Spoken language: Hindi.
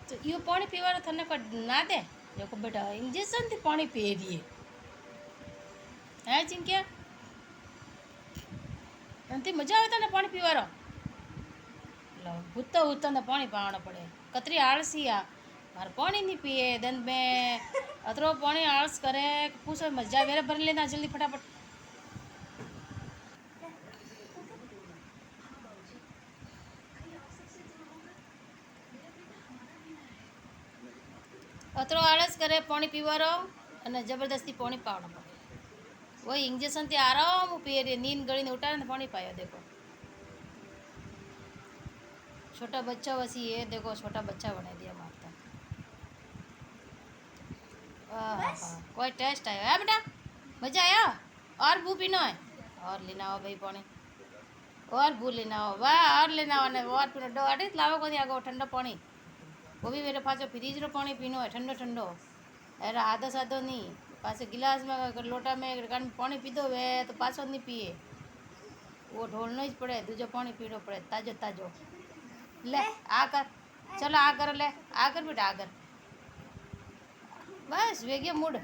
तो यो पानी पीवा थने को ना दे देखो बेटा इंजेक्शन थी पानी पी रही है चिंकिया एमती मजा आवे तने पानी पीवारो लो हुत्ता हुत्ता ने पानी पावणो पड़े कतरी आलसी आ मार पानी नहीं पिए दंत में अतरो पानी आलस करे पूछो मजा वेरे भर लेना जल्दी फटाफट अतरो आलस करे पानी पीवारो अने जबरदस्ती पानी पावणो पड़े वही इंजेक्शन थी आराम पी रही नींद गड़ी ने उठाने पानी पाया देखो छोटा बच्चा वसी ये देखो छोटा बच्चा बना दिया मारता कोई टेस्ट आया है बेटा मजा आया और भू पीना है और लेना हो भाई पानी और भू लेना हो वाह और लेना हो ने और पीनो डो अटे लावा को आगो ठंडा पानी वो भी मेरे पास फ्रीज रो पानी पीनो है ठंडो ठंडो अरे आधो साधो नहीं पास गिलास में अगर लोटा में अगर पानी पीधो वे तो पासो नहीं पिए वो ढोलना ही पड़े दूजो पानी पीनो पड़े ताजो ताजो ले आकर चलो आकर ले आकर बेटा आकर बस वे गया मूड